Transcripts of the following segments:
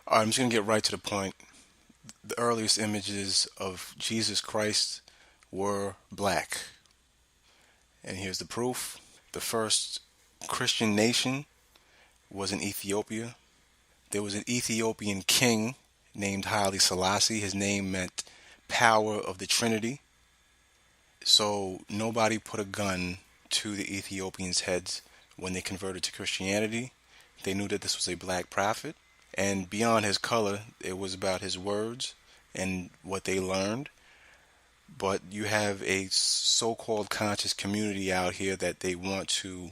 All right, I'm just going to get right to the point. The earliest images of Jesus Christ were black. And here's the proof. The first Christian nation was in Ethiopia. There was an Ethiopian king named Haile Selassie. His name meant power of the Trinity. So nobody put a gun to the Ethiopians' heads when they converted to Christianity. They knew that this was a black prophet. And beyond his color, it was about his words and what they learned. But you have a so-called conscious community out here that they want to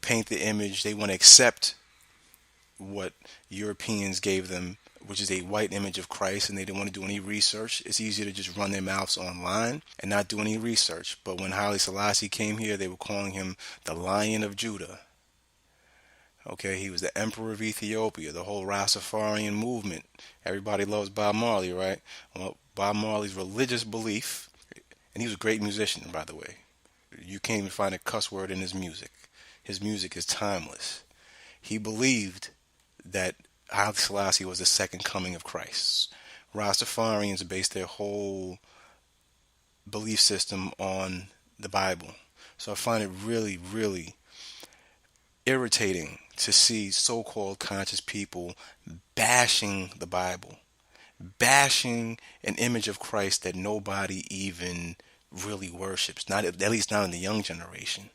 paint the image, they want to accept what Europeans gave them, which is a white image of Christ, and they didn't want to do any research. It's easier to just run their mouths online and not do any research. But when Haile Selassie came here, they were calling him the Lion of Judah. Okay, he was the Emperor of Ethiopia, the whole Rastafarian movement. Everybody loves Bob Marley, right? Well, Bob Marley's religious belief, and he was a great musician, by the way. You can't even find a cuss word in his music. His music is timeless. He believed that Haile Selassie was the second coming of Christ. Rastafarians based their whole belief system on the Bible. So I find it really, really irritating to see so-called conscious people bashing the Bible, bashing an image of Christ that nobody even really worships, not at least not in the young generation.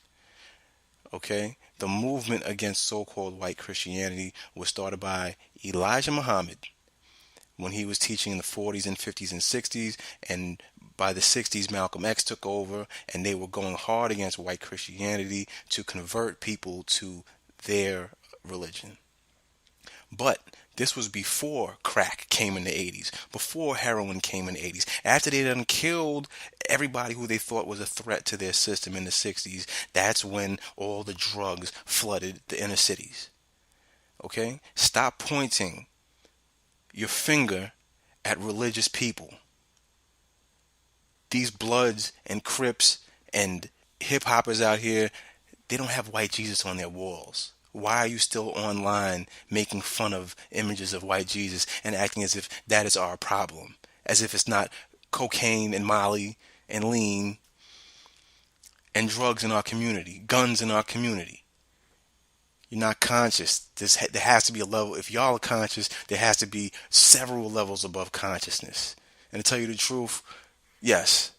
Okay? The movement against so-called white Christianity was started by Elijah Muhammad when he was teaching in the 40s and 50s and 60s, and by the 60s Malcolm X took over, and they were going hard against white Christianity to convert people to their religion. But this was before crack came in the 80s, before heroin came in the 80s, after they done killed everybody who they thought was a threat to their system in the 60s. That's when all the drugs flooded the inner cities. Okay? Stop pointing your finger at religious people. These Bloods and Crips and hip hoppers out here, they don't have white Jesus on their walls. Why are you still online making fun of images of white Jesus and acting as if that is our problem? As if it's not cocaine and Molly and lean and drugs in our community, guns in our community. You're not conscious. There has to be a level. If y'all are conscious, there has to be several levels above consciousness. And to tell you the truth, yes,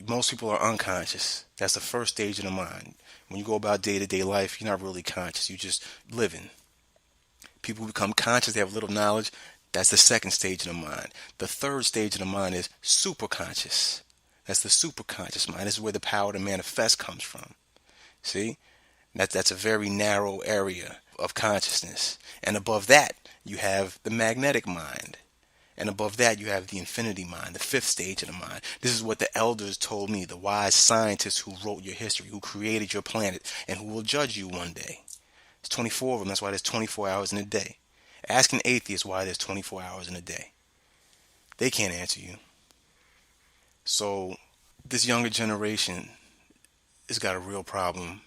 most people are unconscious. That's the first stage of the mind. When you go about day-to-day life, you're not really conscious. You're just living. People become conscious. They have little knowledge. That's the second stage of the mind. The third stage of the mind is superconscious. That's the superconscious mind. This is where the power to manifest comes from. See? That's a very narrow area of consciousness. And above that, you have the magnetic mind. And above that, you have the infinity mind, the fifth stage of the mind. This is what the elders told me, the wise scientists who wrote your history, who created your planet, and who will judge you one day. There's 24 of them. That's why there's 24 hours in a day. Ask an atheist why there's 24 hours in a day. They can't answer you. So this younger generation has got a real problem.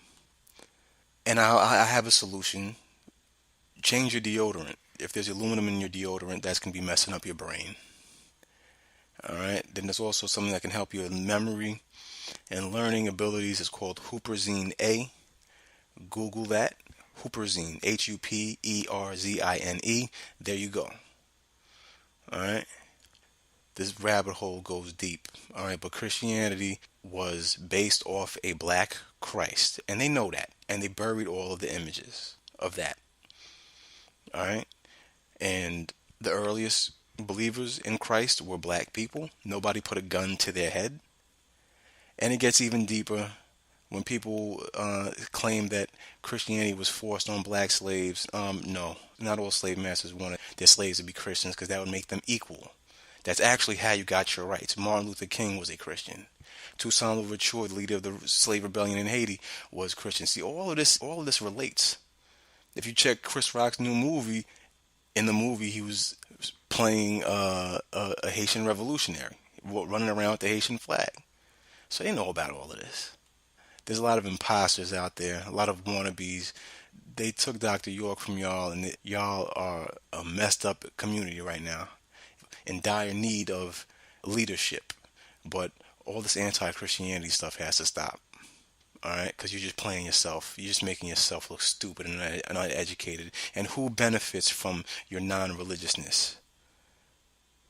And I have a solution. Change your deodorant. If there's aluminum in your deodorant, that's going to be messing up your brain. All right. Then there's also something that can help your memory and learning abilities. It's called Huperzine A. Google that. Huperzine. Huperzine. There you go. All right. This rabbit hole goes deep. All right. But Christianity was based off a black Christ. And they know that. And they buried all of the images of that. All right. And the earliest believers in Christ were black people. Nobody put a gun to their head. And it gets even deeper when people claim that Christianity was forced on black slaves. No, not all slave masters wanted their slaves to be Christians because that would make them equal. That's actually how you got your rights. Martin Luther King was a Christian. Toussaint Louverture, the leader of the slave rebellion in Haiti, was Christian. See, all of this relates. If you check Chris Rock's new movie, in the movie he was playing a Haitian revolutionary, running around with the Haitian flag. So they know about all of this. There's a lot of imposters out there, a lot of wannabes. They took Dr. York from y'all, and y'all are a messed up community right now, in dire need of leadership. But all this anti-Christianity stuff has to stop. All right, because you're just playing yourself. You're just making yourself look stupid and uneducated. And who benefits from your non-religiousness?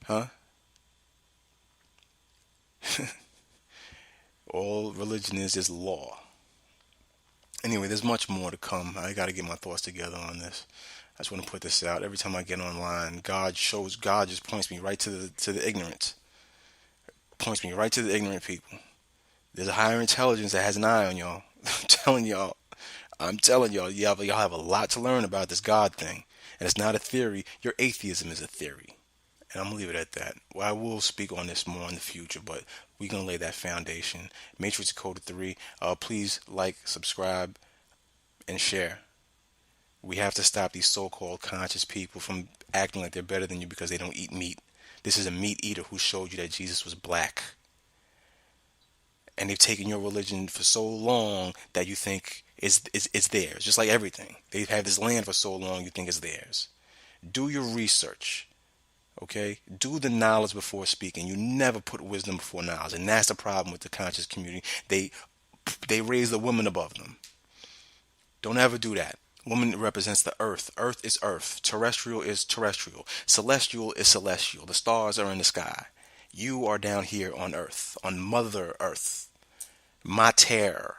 Huh? All religion is law. Anyway, there's much more to come. I got to get my thoughts together on this. I just want to put this out. Every time I get online, God just points me right to the ignorance. Points me right to the ignorant people. There's a higher intelligence that has an eye on y'all. I'm telling y'all, y'all have a lot to learn about this God thing. And it's not a theory. Your atheism is a theory. And I'm going to leave it at that. Well, I will speak on this more in the future, but we're going to lay that foundation. Matrix Code 3. Please like, subscribe, and share. We have to stop these so-called conscious people from acting like they're better than you because they don't eat meat. This is a meat eater who showed you that Jesus was black. And they've taken your religion for so long that you think it's theirs. Just like everything. They've had this land for so long you think it's theirs. Do your research. Okay? Do the knowledge before speaking. You never put wisdom before knowledge. And that's the problem with the conscious community. They raise the women above them. Don't ever do that. Woman represents the earth. Earth is earth. Terrestrial is terrestrial. Celestial is celestial. The stars are in the sky. You are down here on earth, on Mother Earth. Mater.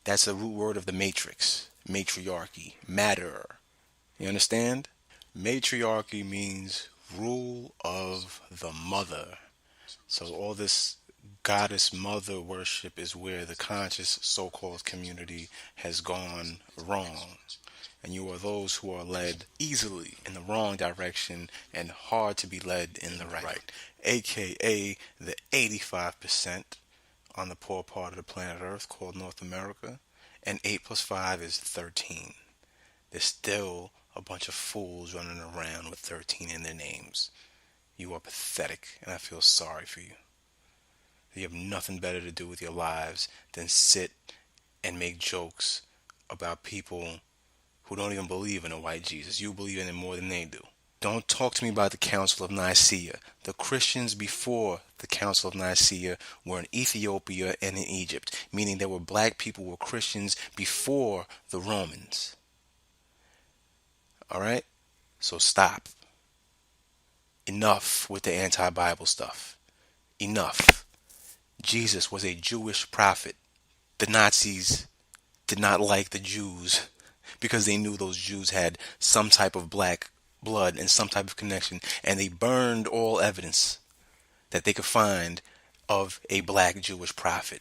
That's the root word of the matrix. Matriarchy. Matter. You understand? Matriarchy means rule of the mother. So all this goddess mother worship is where the conscious so-called community has gone wrong. And you are those who are led easily in the wrong direction and hard to be led in the right. AKA the 85% on the poor part of the planet Earth called North America. And 8 plus 5 is 13. There's still a bunch of fools running around with 13 in their names. You are pathetic, and I feel sorry for you. You have nothing better to do with your lives than sit and make jokes about people who don't even believe in a white Jesus. You believe in it more than they do. Don't talk to me about the Council of Nicaea. The Christians before the Council of Nicaea were in Ethiopia and in Egypt, meaning there were black people who were Christians before the Romans. All right? So stop. Enough with the anti-Bible stuff. Enough. Jesus was a Jewish prophet. The Nazis did not like the Jews because they knew those Jews had some type of black blood and some type of connection, and they burned all evidence that they could find of a black Jewish prophet.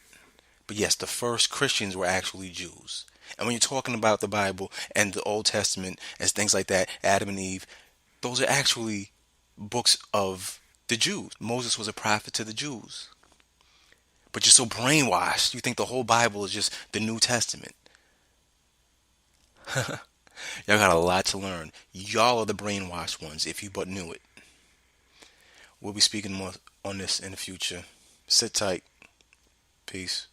But yes, the first Christians were actually Jews. And when you're talking about the Bible and the Old Testament and things like that, Adam and Eve, those are actually books of the Jews. Moses was a prophet to the Jews. But you're so brainwashed, you think the whole Bible is just the New Testament. Y'all got a lot to learn. Y'all are the brainwashed ones, if you but knew it. We'll be speaking more on this in the future. Sit tight. Peace.